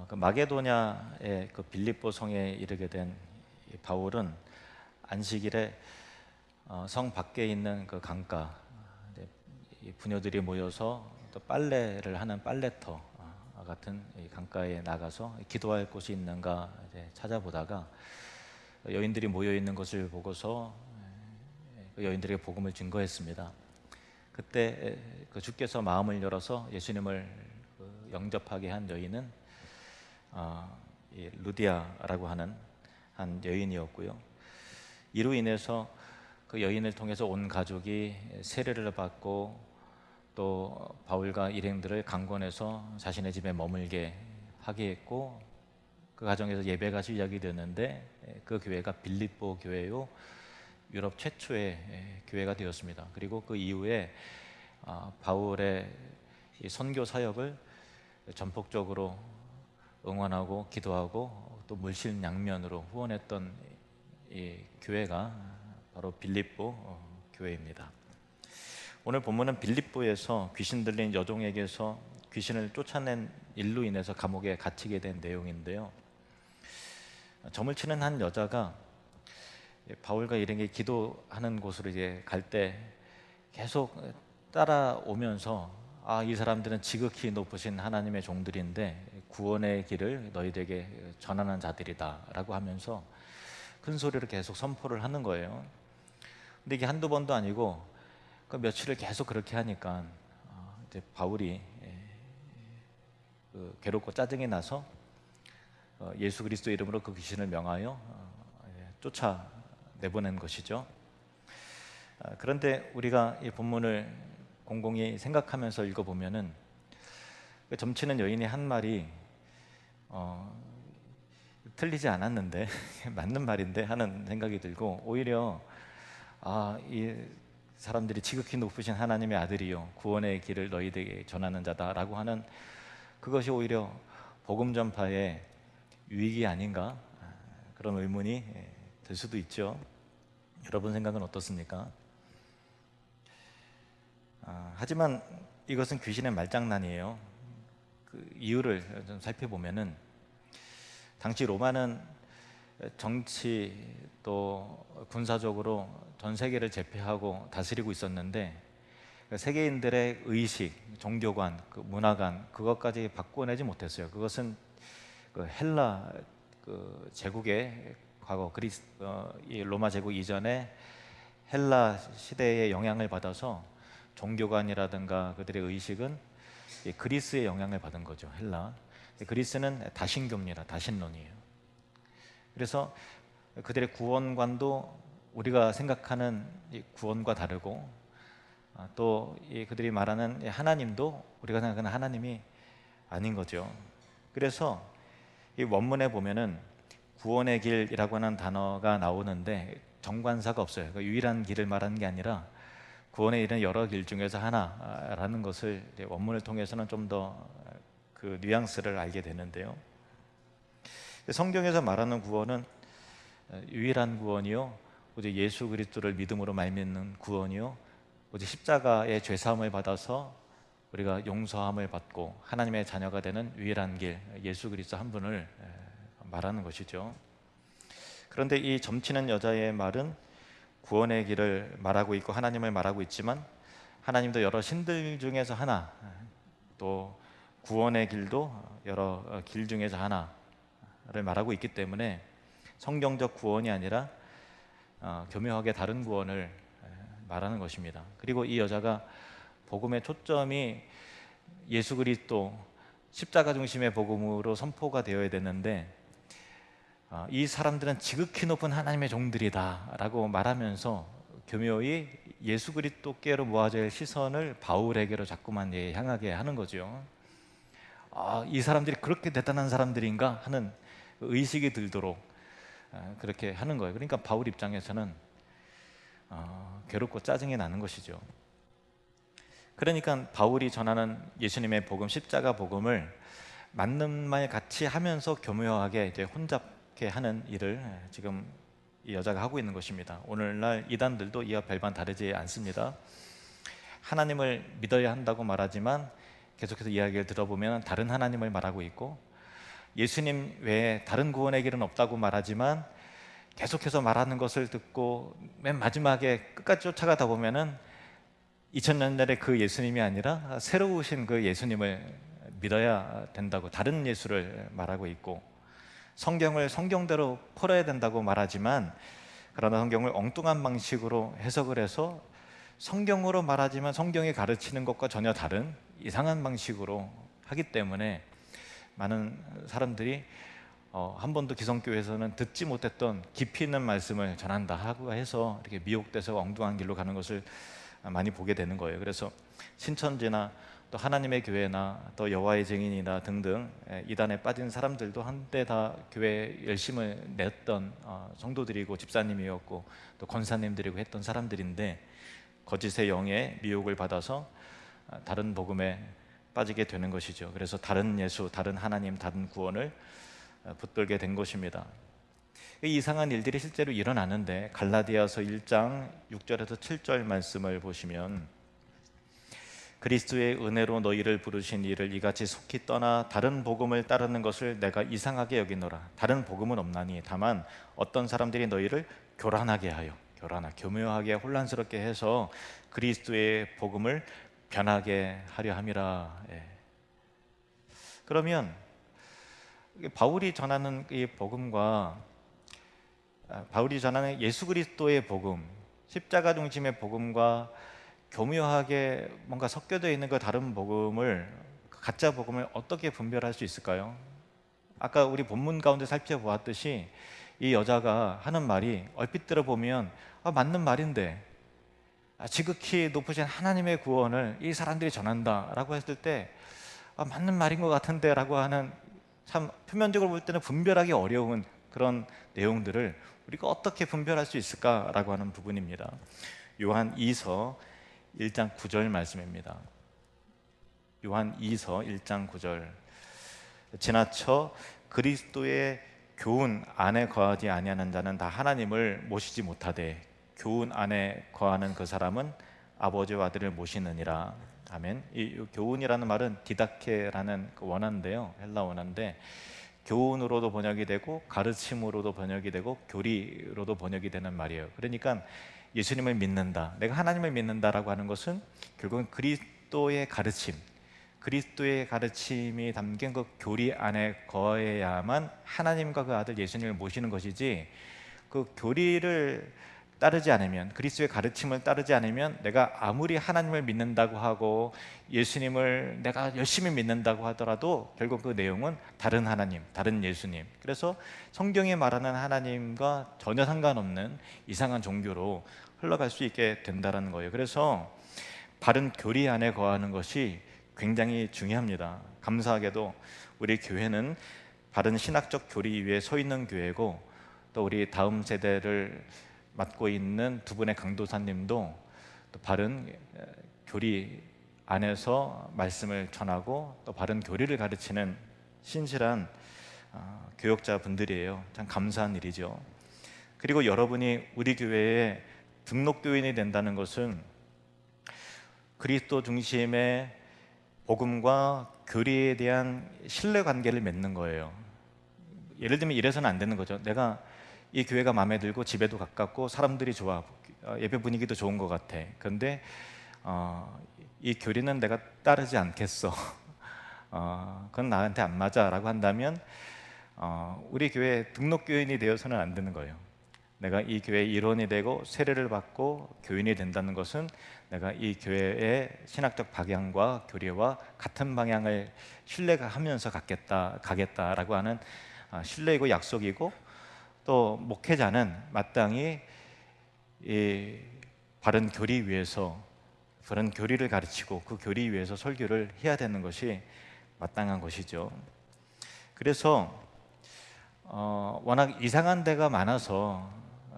그 마게도냐의 그 빌립보 성에 이르게 된 이 바울은 안식일에 성 밖에 있는 그 강가, 이 부녀들이 모여서 또 빨래를 하는 빨래터 같은 이 강가에 나가서 기도할 곳이 있는가 이제 찾아보다가 여인들이 모여 있는 것을 보고서 그 여인들에게 복음을 증거했습니다. 그때 그 주께서 마음을 열어서 예수님을 영접하게 한 여인은 이 루디아라고 하는 한 여인이었고요. 이로 인해서 그 여인을 통해서 온 가족이 세례를 받고 또 바울과 일행들을 강권해서 자신의 집에 머물게 하게 했고, 그 과정에서 예배가 시작이 되는데 그 교회가 빌립보 교회요, 유럽 최초의 교회가 되었습니다. 그리고 그 이후에 바울의 이 선교 사역을 전폭적으로 응원하고 기도하고 또 물실양면으로 후원했던 이 교회가 바로 빌립보 교회입니다. 오늘 본문은 빌립보에서 귀신 들린 여종에게서 귀신을 쫓아낸 일로 인해서 감옥에 갇히게 된 내용인데요. 점을 치는 한 여자가 바울과 일행이 기도하는 곳으로 이제 갈 때 계속 따라오면서 이 사람들은 지극히 높으신 하나님의 종들인데 구원의 길을 너희에게 전하는 자들이다라고 하면서 큰 소리로 계속 선포를 하는 거예요. 근데 이게 한두 번도 아니고 그 며칠을 계속 그렇게 하니까 이제 바울이 괴롭고 짜증이 나서 예수 그리스도 이름으로 그 귀신을 명하여 쫓아 내보낸 것이죠. 그런데 우리가 이 본문을 곰곰이 생각하면서 읽어보면은 그 점치는 여인이 한 말이 틀리지 않았는데 맞는 말인데 하는 생각이 들고, 오히려 이 사람들이 지극히 높으신 하나님의 아들이요 구원의 길을 너희에게 전하는 자다라고 하는 그것이 오히려 복음 전파의 유익이 아닌가, 그런 의문이 들 수도 있죠. 여러분 생각은 어떻습니까? 하지만 이것은 귀신의 말장난이에요. 그 이유를 좀 살펴보면은 당시 로마는 정치 또 군사적으로 전 세계를 제패하고 다스리고 있었는데 세계인들의 의식, 종교관, 그 문화관 그것까지 바꿔내지 못했어요. 그것은 그 헬라 그 제국의 과거 이 로마 제국 이전에 헬라 시대의 영향을 받아서 종교관이라든가 그들의 의식은 그리스의 영향을 받은 거죠. 헬라. 그리스는 다신교입니다. 다신론이에요. 그래서 그들의 구원관도 우리가 생각하는 구원과 다르고, 또 그들이 말하는 하나님도 우리가 생각하는 하나님이 아닌 거죠. 그래서 이 원문에 보면은 구원의 길이라고 하는 단어가 나오는데 정관사가 없어요. 그러니까 유일한 길을 말하는 게 아니라 구원에 이르는 여러 길 중에서 하나라는 것을 원문을 통해서는 좀 더 그 뉘앙스를 알게 되는데요. 성경에서 말하는 구원은 유일한 구원이요, 오직 예수 그리스도를 믿음으로 말미암는 구원이요, 오직 십자가의 죄 사함을 받아서 우리가 용서함을 받고 하나님의 자녀가 되는 유일한 길, 예수 그리스도 한 분을 말하는 것이죠. 그런데 이 점치는 여자의 말은 구원의 길을 말하고 있고 하나님을 말하고 있지만, 하나님도 여러 신들 중에서 하나, 또 구원의 길도 여러 길 중에서 하나를 말하고 있기 때문에 성경적 구원이 아니라 교묘하게 다른 구원을 말하는 것입니다. 그리고 이 여자가 복음의 초점이 예수 그리스도 십자가 중심의 복음으로 선포가 되어야 되는데, 이 사람들은 지극히 높은 하나님의 종들이다 라고 말하면서 교묘히 예수 그리스도께로 모아질 시선을 바울에게로 자꾸만 향하게 하는 거죠. 이 사람들이 그렇게 대단한 사람들인가 하는 의식이 들도록 그렇게 하는 거예요. 그러니까 바울 입장에서는 괴롭고 짜증이 나는 것이죠. 그러니까 바울이 전하는 예수님의 복음, 십자가 복음을 맞는 말 같이 하면서 교묘하게 이제 혼잡게 하는 일을 지금 이 여자가 하고 있는 것입니다. 오늘날 이단들도 이와 별반 다르지 않습니다. 하나님을 믿어야 한다고 말하지만 계속해서 이야기를 들어보면 다른 하나님을 말하고 있고, 예수님 외에 다른 구원의 길은 없다고 말하지만 계속해서 말하는 것을 듣고 맨 마지막에 끝까지 쫓아가다 보면은 2000년 전에 그 예수님이 아니라 새로 오신 그 예수님을 믿어야 된다고 다른 예수를 말하고 있고, 성경을 성경대로 풀어야 된다고 말하지만 그러나 성경을 엉뚱한 방식으로 해석을 해서 성경으로 말하지만 성경이 가르치는 것과 전혀 다른 이상한 방식으로 하기 때문에 많은 사람들이 한 번도 기성교회에서는 듣지 못했던 깊이 있는 말씀을 전한다 하고 해서 이렇게 미혹돼서 엉뚱한 길로 가는 것을 많이 보게 되는 거예요. 그래서 신천지나 또 하나님의 교회나 또 여호와의 증인이나 등등 이단에 빠진 사람들도 한때 다 교회 열심을 냈던 성도들이고 집사님이었고 또 권사님들이고 했던 사람들인데, 거짓의 영에 미혹을 받아서 다른 복음에 빠지게 되는 것이죠. 그래서 다른 예수, 다른 하나님, 다른 구원을 붙들게 된 것입니다. 이 이상한 일들이 실제로 일어나는데, 갈라디아서 1장 6절에서 7절 말씀을 보시면 그리스도의 은혜로 너희를 부르신 이를 이같이 속히 떠나 다른 복음을 따르는 것을 내가 이상하게 여기노라. 다른 복음은 없나니 다만 어떤 사람들이 너희를 교란하게 하여, 교묘하게 혼란스럽게 해서 그리스도의 복음을 변하게 하려 함이라. 그러면 바울이 전하는 이 복음과 바울이 전하는 예수 그리스도의 복음, 십자가 중심의 복음과 교묘하게 뭔가 섞여져 있는 그 다른 복음을, 가짜 복음을 어떻게 분별할 수 있을까요? 아까 우리 본문 가운데 살펴보았듯이 이 여자가 하는 말이 얼핏 들어보면 맞는 말인데, 지극히 높으신 하나님의 구원을 이 사람들이 전한다라고 했을 때 맞는 말인 것 같은데 라고 하는, 참 표면적으로 볼 때는 분별하기 어려운 그런 내용들을 우리가 어떻게 분별할 수 있을까라고 하는 부분입니다. 요한 2서 1장 9절 말씀입니다. 요한 2서 1장 9절. 지나쳐 그리스도의 교훈 안에 거하지 아니하는 자는 다 하나님을 모시지 못하되 교훈 안에 거하는 그 사람은 아버지와 아들을 모시느니라. 아멘. 이 교훈이라는 말은 디다케라는 그 원어인데요, 헬라 원어인데 교훈으로도 번역이 되고 가르침으로도 번역이 되고 교리로도 번역이 되는 말이에요. 그러니까 예수님을 믿는다, 내가 하나님을 믿는다라고 하는 것은 결국은 그리스도의 가르침, 그리스도의 가르침이 담긴 그 교리 안에 거해야만 하나님과 그 아들 예수님을 모시는 것이지, 그 교리를 따르지 않으면, 그리스도의 가르침을 따르지 않으면 내가 아무리 하나님을 믿는다고 하고 예수님을 내가 열심히 믿는다고 하더라도 결국 그 내용은 다른 하나님, 다른 예수님, 그래서 성경이 말하는 하나님과 전혀 상관없는 이상한 종교로 흘러갈 수 있게 된다는 거예요. 그래서 바른 교리 안에 거하는 것이 굉장히 중요합니다. 감사하게도 우리 교회는 바른 신학적 교리 위에 서 있는 교회고, 또 우리 다음 세대를 맡고 있는 두 분의 강도사님도 또 바른 교리 안에서 말씀을 전하고 또 바른 교리를 가르치는 신실한 교역자 분들이에요. 참 감사한 일이죠. 그리고 여러분이 우리 교회에 등록교인이 된다는 것은 그리스도 중심의 복음과 교리에 대한 신뢰관계를 맺는 거예요. 예를 들면 이래서는 안 되는 거죠. 내가 이 교회가 마음에 들고 집에도 가깝고 사람들이 좋아, 예배 분위기도 좋은 것 같아. 그런데 이 교리는 내가 따르지 않겠어. 그건 나한테 안 맞아 라고 한다면 우리 교회 등록교인이 되어서는 안 되는 거예요. 내가 이 교회의 일원이 되고 세례를 받고 교인이 된다는 것은 내가 이 교회의 신학적 방향과 교리와 같은 방향을 신뢰하면서 가겠다라고 하는 신뢰이고 약속이고, 또 목회자는 마땅히 이 바른 교리 위에서, 바른 교리를 가르치고 그 교리 위에서 설교를 해야 되는 것이 마땅한 것이죠. 그래서 워낙 이상한 데가 많아서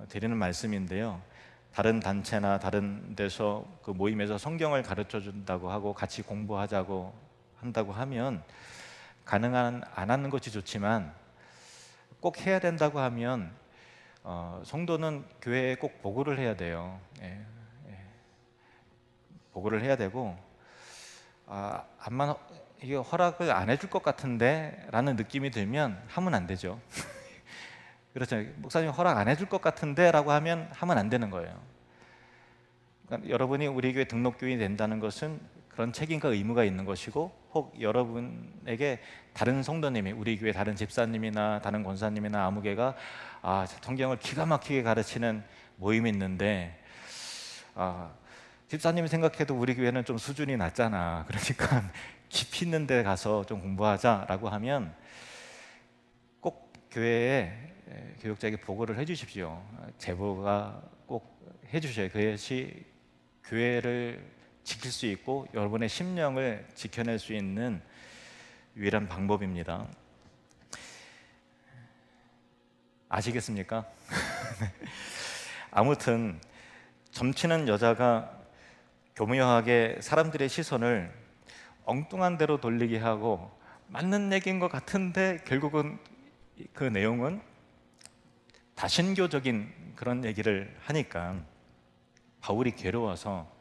드리는 말씀인데요, 다른 단체나 다른 데서 그 모임에서 성경을 가르쳐 준다고 하고 같이 공부하자고 한다고 하면 가능한 안 하는 것이 좋지만, 꼭 해야 된다고 하면 성도는 교회에 꼭 보고를 해야 돼요. 보고를 해야 되고, 암만 이게 허락을 안 해줄 것 같은데 라는 느낌이 들면 하면 안 되죠. 그렇죠. 목사님 허락 안 해줄 것 같은데 라고 하면 하면 안 되는 거예요. 그러니까 여러분이 우리 교회 등록교인이 된다는 것은 그런 책임과 의무가 있는 것이고, 혹 여러분에게 다른 성도님이, 우리 교회 다른 집사님이나 다른 권사님이나 아무개가 성경을 기가 막히게 가르치는 모임이 있는데, 집사님이 생각해도 우리 교회는 좀 수준이 낮잖아, 그러니까 깊이 있는 데 가서 좀 공부하자라고 하면 꼭 교회에 교육자에게 보고를 해주십시오. 제보가 꼭 해주셔야 그것이 교회를 지킬 수 있고 여러분의 심령을 지켜낼 수 있는 유일한 방법입니다. 아시겠습니까? 아무튼 점치는 여자가 교묘하게 사람들의 시선을 엉뚱한 데로 돌리게 하고, 맞는 얘기인 것 같은데 결국은 그 내용은 다신교적인 그런 얘기를 하니까 바울이 괴로워서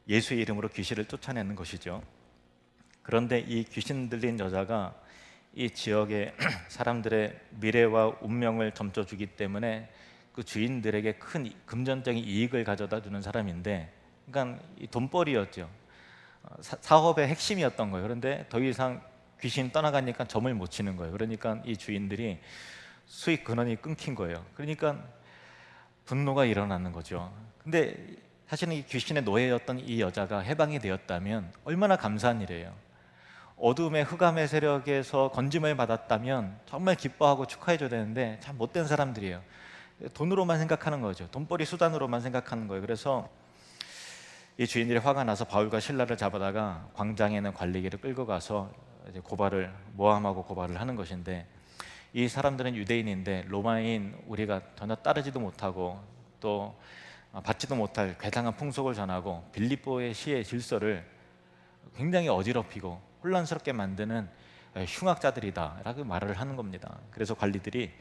예수의 이름으로 귀신을 쫓아내는 것이죠. 그런데 이 귀신 들린 여자가 이 지역의 사람들의 미래와 운명을 점쳐주기 때문에 그 주인들에게 큰 금전적인 이익을 가져다 주는 사람인데, 그러니까 이 돈벌이였죠. 사업의 핵심이었던 거예요. 그런데 더 이상 귀신이 떠나가니까 점을 못 치는 거예요. 그러니까 이 주인들이 수익 근원이 끊긴 거예요. 그러니까 분노가 일어나는 거죠. 근데 사실은 이 귀신의 노예였던 이 여자가 해방이 되었다면 얼마나 감사한 일이에요. 어둠의 흑암의 세력에서 건짐을 받았다면 정말 기뻐하고 축하해줘야 되는데 참 못된 사람들이에요. 돈으로만 생각하는 거죠. 돈벌이 수단으로만 생각하는 거예요. 그래서 이 주인들이 화가 나서 바울과 실라를 잡아다가 광장에 있는 관리기를 끌고 가서 이제 모함하고 고발을 하는 것인데, 이 사람들은 유대인인데 로마인 우리가 전혀 따르지도 못하고 또 받지도 못할 괴상한 풍속을 전하고 빌립보의 시의 질서를 굉장히 어지럽히고 혼란스럽게 만드는 흉악자들이다 라고 말을 하는 겁니다. 그래서 관리들이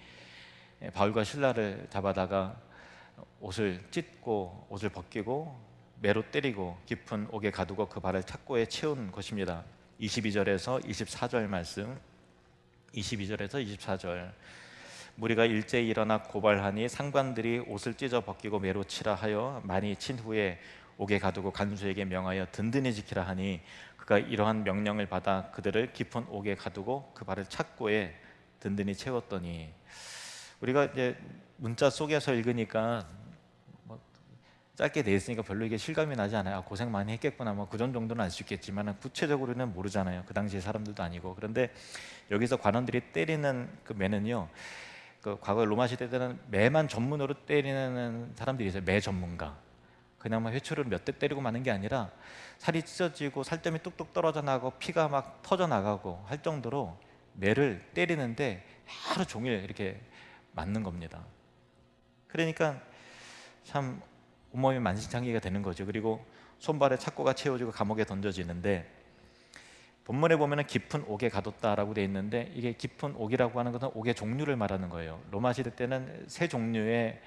바울과 실라를 잡아다가 옷을 찢고 옷을 벗기고 매로 때리고 깊은 옥에 가두고 그 발을 착고에 채운 것입니다. 22절에서 24절 말씀, 22절에서 24절. 무리가 일제히 일어나 고발하니 상관들이 옷을 찢어 벗기고 매로 치라 하여 많이 친 후에 옥에 가두고 간수에게 명하여 든든히 지키라 하니, 그가 이러한 명령을 받아 그들을 깊은 옥에 가두고 그 발을 착고에 든든히 채웠더니. 우리가 이제 문자 속에서 읽으니까 뭐 짧게 돼 있으니까 별로 이게 실감이 나지 않아요. 고생 많이 했겠구나, 뭐 그 정도는 알 수 있겠지만 구체적으로는 모르잖아요. 그 당시의 사람들도 아니고. 그런데 여기서 관원들이 때리는 그 매는요, 그 과거 로마 시대 때는 매만 전문으로 때리는 사람들이 있어요. 매 전문가. 그냥 막 회초리를 몇 대 때리고 마는 게 아니라 살이 찢어지고 살점이 뚝뚝 떨어져 나가고 피가 막 터져 나가고 할 정도로 매를 때리는데 하루 종일 이렇게 맞는 겁니다. 그러니까 참 온몸이 만신창이가 되는 거죠. 그리고 손발에 착고가 채워지고 감옥에 던져지는데, 본문에 보면은 깊은 옥에 가뒀다라고 돼 있는데, 이게 깊은 옥이라고 하는 것은 옥의 종류를 말하는 거예요. 로마 시대 때는 세 종류의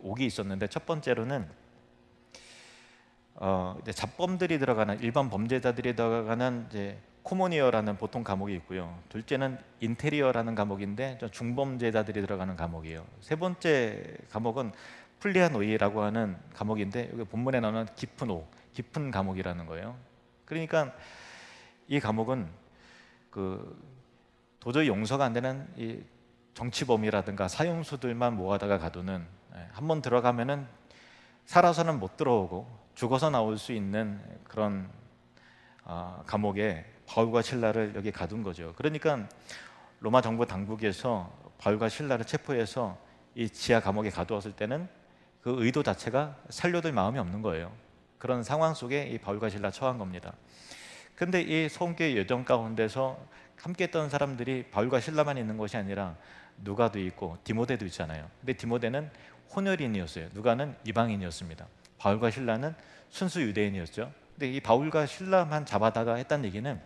옥이 있었는데, 첫 번째로는 이제 잡범들이 들어가는, 일반 범죄자들이 들어가는 이제 코모니어라는 보통 감옥이 있고요. 둘째는 인테리어라는 감옥인데 중범죄자들이 들어가는 감옥이에요. 세 번째 감옥은 플리아노이라고 하는 감옥인데, 여기 본문에 나오는 깊은 옥, 깊은 감옥이라는 거예요. 그러니까 이 감옥은 그 도저히 용서가 안 되는 이 정치범이라든가 사형수들만 모아다가 가두는, 한번 들어가면은 살아서는 못 들어오고 죽어서 나올 수 있는 그런 감옥에 바울과 실라를 여기 가둔 거죠. 그러니까 로마 정부 당국에서 바울과 실라를 체포해서 이 지하 감옥에 가두었을 때는 그 의도 자체가 살려둘 마음이 없는 거예요. 그런 상황 속에 이 바울과 실라 처한 겁니다. 근데 이 성교의 여정 가운데서 함께 했던 사람들이 바울과 실라만 있는 것이 아니라 누가도 있고 디모데도 있잖아요. 근데 디모데는 혼혈인이었어요. 누가는 이방인이었습니다. 바울과 실라는 순수 유대인이었죠. 근데 이 바울과 실라만 잡아다가 했다는 얘기는,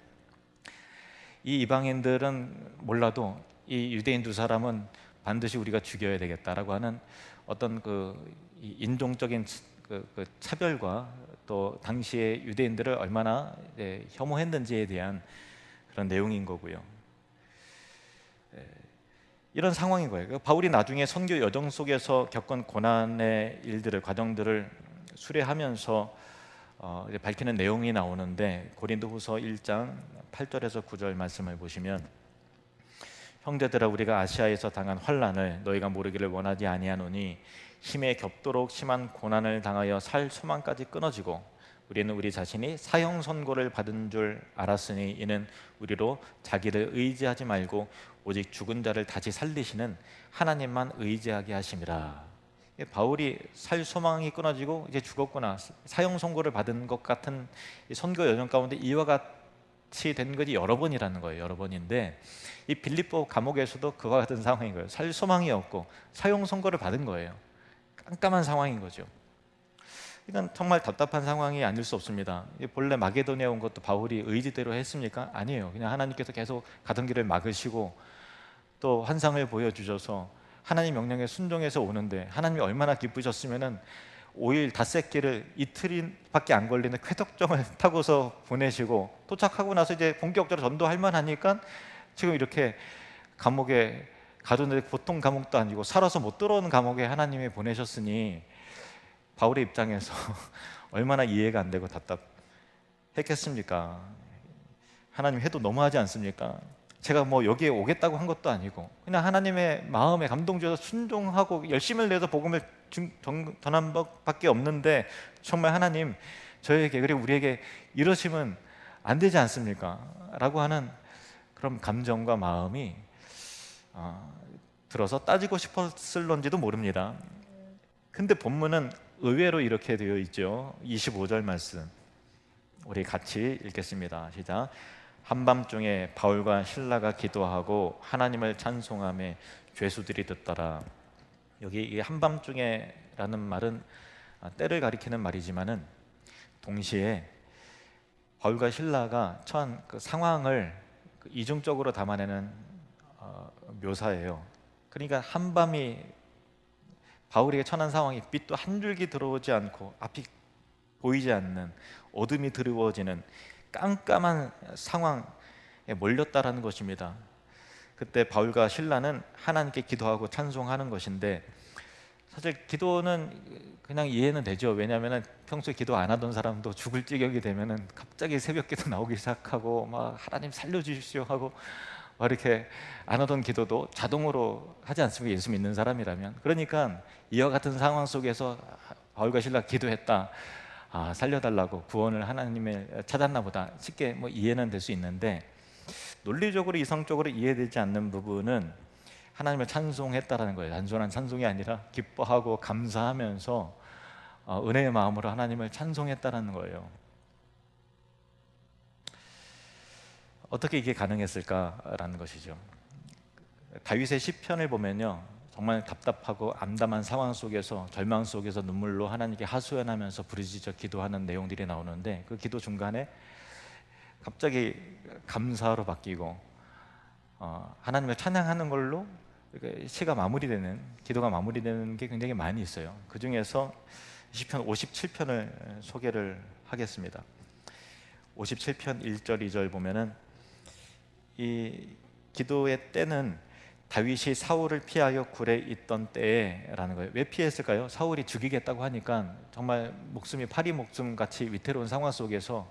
이 이방인들은 몰라도 이 유대인 두 사람은 반드시 우리가 죽여야 되겠다라고 하는 어떤 그 인종적인 그 차별과 또 당시의 유대인들을 얼마나 혐오했는지에 대한 그런 내용인 거고요. 이런 상황인 거예요. 바울이 나중에 선교 여정 속에서 겪은 고난의 일들을, 과정들을 수레하면서 이제 밝히는 내용이 나오는데, 고린도후서 1장 8절에서 9절 말씀을 보시면, 형제들아, 우리가 아시아에서 당한 환난을 너희가 모르기를 원하지 아니하노니 힘에 겹도록 심한 고난을 당하여 살 소망까지 끊어지고 우리는 우리 자신이 사형 선고를 받은 줄 알았으니 이는 우리로 자기를 의지하지 말고 오직 죽은 자를 다시 살리시는 하나님만 의지하게 하심이라. 바울이 살 소망이 끊어지고 이제 죽었구나, 사형 선고를 받은 것 같은 선교 여정 가운데 이와 같이 된 것이 여러 번이라는 거예요. 여러 번인데 이 빌립보 감옥에서도 그와 같은 상황인 거예요. 살 소망이 없고 사형 선고를 받은 거예요. 깜깜한 상황인 거죠. 이건 정말 답답한 상황이 아닐 수 없습니다. 본래 마게도니아에 온 것도 바울이 의지대로 했습니까? 아니에요. 그냥 하나님께서 계속 가던 길을 막으시고 또 환상을 보여주셔서 하나님 명령에 순종해서 오는데, 하나님이 얼마나 기쁘셨으면은 5일 닷새길을 이틀밖에 안 걸리는 쾌덕정을 타고서 보내시고, 도착하고 나서 이제 본격적으로 전도할 만하니까 지금 이렇게 감옥에 가두는데, 보통 감옥도 아니고 살아서 못 들어오는 감옥에 하나님이 보내셨으니 바울의 입장에서 얼마나 이해가 안 되고 답답했겠습니까? 하나님 해도 너무하지 않습니까? 제가 뭐 여기에 오겠다고 한 것도 아니고 그냥 하나님의 마음에 감동 주셔서 순종하고 열심을 내서 복음을 전한 것밖에 없는데, 정말 하나님 저에게, 그리고 우리에게 이러시면 안 되지 않습니까? 라고 하는 그런 감정과 마음이 들어서 따지고 싶었을런지도 모릅니다. 근데 본문은 의외로 이렇게 되어 있죠. 25절 말씀 우리 같이 읽겠습니다. 시작. 한밤중에 바울과 실라가 기도하고 하나님을 찬송하며 죄수들이 듣더라. 여기 이 한밤중에라는 말은 때를 가리키는 말이지만은 동시에 바울과 실라가 처한 그 상황을 이중적으로 담아내는 묘사예요. 그러니까 한밤이 바울에게 처한 상황이, 빛도 한 줄기 들어오지 않고 앞이 보이지 않는 어둠이 드리워지는 깜깜한 상황에 몰렸다라는 것입니다. 그때 바울과 실라는 하나님께 기도하고 찬송하는 것인데, 사실 기도는 그냥 이해는 되죠. 왜냐하면 평소에 기도 안 하던 사람도 죽을 지경이 되면은 갑자기 새벽기도 나오기 시작하고 막 하나님 살려주십시오 하고 막 이렇게 안 하던 기도도 자동으로 하지 않습니까? 예수 믿는 사람이라면. 그러니까 이와 같은 상황 속에서 바울과 실라가 기도했다, 살려달라고, 구원을 하나님을 찾았나 보다, 쉽게 뭐 이해는 될 수 있는데, 논리적으로 이성적으로 이해되지 않는 부분은 하나님을 찬송했다라는 거예요. 단순한 찬송이 아니라 기뻐하고 감사하면서 은혜의 마음으로 하나님을 찬송했다라는 거예요. 어떻게 이게 가능했을까라는 것이죠. 다윗의 시편을 보면요, 정말 답답하고 암담한 상황 속에서, 절망 속에서 눈물로 하나님께 하소연하면서 부르짖어 기도하는 내용들이 나오는데, 그 기도 중간에 갑자기 감사로 바뀌고 하나님을 찬양하는 걸로 시가 마무리되는, 기도가 마무리되는 게 굉장히 많이 있어요. 그 중에서 시편 57편을 소개를 하겠습니다. 57편 1절 2절 보면은 이 기도의 때는 다윗이 사울을 피하여 굴에 있던 때라는 거예요. 왜 피했을까요? 사울이 죽이겠다고 하니까 정말 목숨이 파리 목숨 같이 위태로운 상황 속에서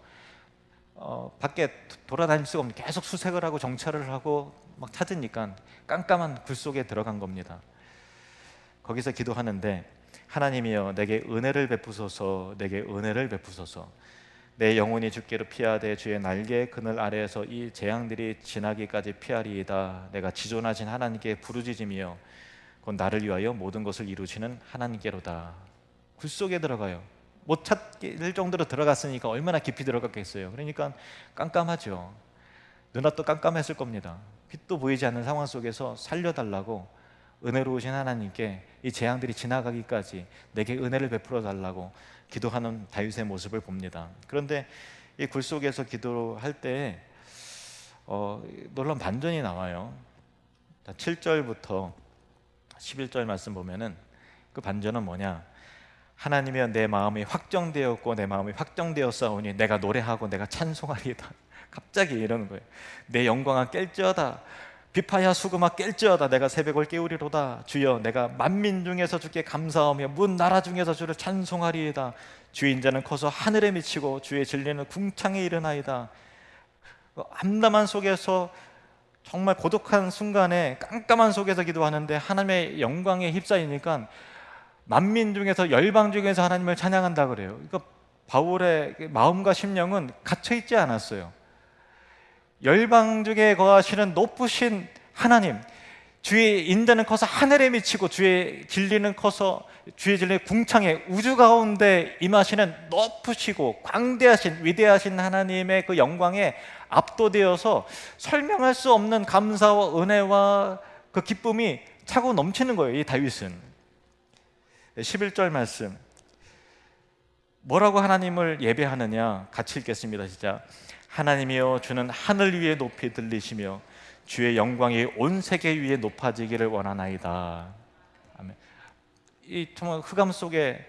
밖에 돌아다닐 수가 없는, 계속 수색을 하고 정찰을 하고 막 찾으니까 깜깜한 굴 속에 들어간 겁니다. 거기서 기도하는데, 하나님이여 내게 은혜를 베푸소서, 내게 은혜를 베푸소서. 내 영혼이 죽기로 피하되 주의 날개 그늘 아래에서 이 재앙들이 지나기까지 피하리이다. 내가 지존하신 하나님께 부르짖으며 곧 나를 위하여 모든 것을 이루시는 하나님께로다. 굴 속에 들어가요. 못 찾을 정도로 들어갔으니까 얼마나 깊이 들어갔겠어요. 그러니까 깜깜하죠. 눈앞도 깜깜했을 겁니다. 빛도 보이지 않는 상황 속에서 살려달라고 은혜로우신 하나님께 이 재앙들이 지나가기까지 내게 은혜를 베풀어 달라고 기도하는 다윗의 모습을 봅니다. 그런데 이 굴 속에서 기도할 때 놀라운 반전이 나와요. 7절부터 11절 말씀 보면은 그 반전은 뭐냐? 하나님이여 내 마음이 확정되었고 내 마음이 확정되었사오니 내가 노래하고 내가 찬송하리이다. 갑자기 이러는 거예요. 내 영광아 깰지어다. 비파야 수금아 깰지어다. 내가 새벽을 깨우리로다. 주여 내가 만민 중에서 주께 감사하며 문 나라 중에서 주를 찬송하리이다. 주의 인자는 커서 하늘에 미치고 주의 진리는 궁창에 이르나이다. 암담한 속에서 정말 고독한 순간에 깜깜한 속에서 기도하는데 하나님의 영광에 휩싸이니까 만민 중에서 열방 중에서 하나님을 찬양한다 그래요. 그러니까 바울의 마음과 심령은 갇혀 있지 않았어요. 열방 중에 거하시는 높으신 하나님, 주의 인자는 커서 하늘에 미치고 주의 진리는 커서 주의 진리의 궁창에 우주 가운데 임하시는 높으시고 광대하신 위대하신 하나님의 그 영광에 압도되어서 설명할 수 없는 감사와 은혜와 그 기쁨이 차고 넘치는 거예요. 이 다윗은 11절 말씀 뭐라고 하나님을 예배하느냐 같이 읽겠습니다. 시작. 하나님이여 주는 하늘 위에 높이 들리시며 주의 영광이 온 세계 위에 높아지기를 원하나이다. 아멘. 이 정말 흑암 속에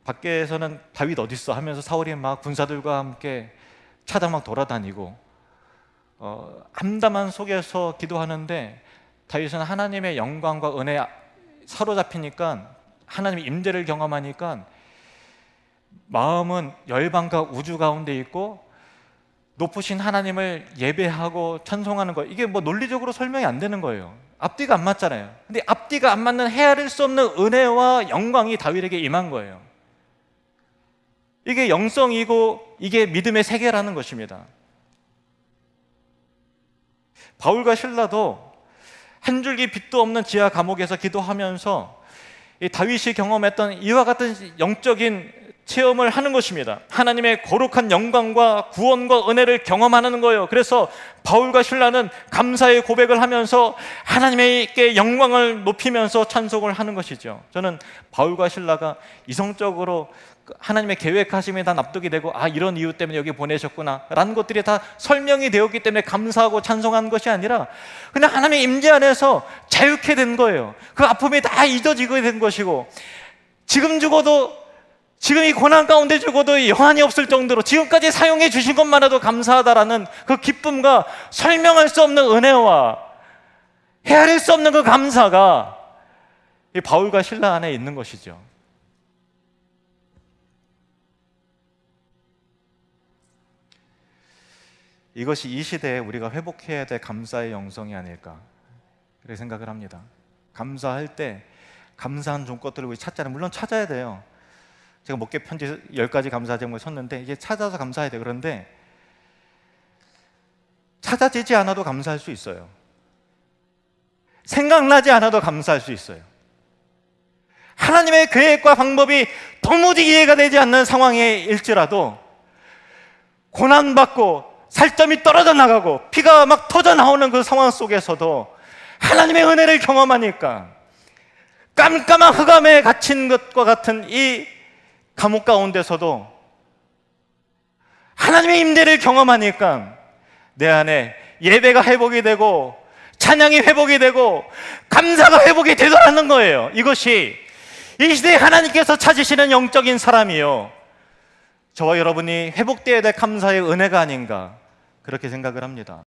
밖에서는 다윗 어디 있어 하면서 사울이 막 군사들과 함께 찾아 막 돌아다니고 암담한 속에서 기도하는데 다윗은 하나님의 영광과 은혜에 사로잡히니까 하나님의 임재를 경험하니까 마음은 열방과 우주 가운데 있고 높으신 하나님을 예배하고 찬송하는 거, 이게 뭐 논리적으로 설명이 안 되는 거예요. 앞뒤가 안 맞잖아요. 근데 앞뒤가 안 맞는 헤아릴 수 없는 은혜와 영광이 다윗에게 임한 거예요. 이게 영성이고 이게 믿음의 세계라는 것입니다. 바울과 실라도 한 줄기 빛도 없는 지하 감옥에서 기도하면서 이 다윗이 경험했던 이와 같은 영적인 체험을 하는 것입니다. 하나님의 거룩한 영광과 구원과 은혜를 경험하는 거예요. 그래서 바울과 실라는 감사의 고백을 하면서 하나님께 영광을 높이면서 찬송을 하는 것이죠. 저는 바울과 실라가 이성적으로 하나님의 계획하심이 다 납득이 되고 이런 이유 때문에 여기 보내셨구나 라는 것들이 다 설명이 되었기 때문에 감사하고 찬송하는 것이 아니라 그냥 하나님의 임재 안에서 자유케 된 거예요. 그 아픔이 다 잊어지게 된 것이고 지금 죽어도 지금 이 고난 가운데 죽어도 여한이 없을 정도로 지금까지 사용해 주신 것만으로도 감사하다라는 그 기쁨과 설명할 수 없는 은혜와 헤아릴 수 없는 그 감사가 이 바울과 실라 안에 있는 것이죠. 이것이 이 시대에 우리가 회복해야 될 감사의 영성이 아닐까 그렇게 생각을 합니다. 감사할 때 감사한 것들을 우리 찾잖아요. 물론 찾아야 돼요. 제가 목회 편지 10가지 감사 제목을 썼는데 이게 찾아서 감사해야 돼요. 그런데 찾아지지 않아도 감사할 수 있어요. 생각나지 않아도 감사할 수 있어요. 하나님의 계획과 방법이 도무지 이해가 되지 않는 상황에 일지라도 고난받고 살점이 떨어져 나가고 피가 막 터져 나오는 그 상황 속에서도 하나님의 은혜를 경험하니까 깜깜한 흑암에 갇힌 것과 같은 이 감옥 가운데서도 하나님의 임재를 경험하니까 내 안에 예배가 회복이 되고 찬양이 회복이 되고 감사가 회복이 되더라는 거예요. 이것이 이 시대에 하나님께서 찾으시는 영적인 사람이요, 저와 여러분이 회복되어야 될 감사의 은혜가 아닌가 그렇게 생각을 합니다.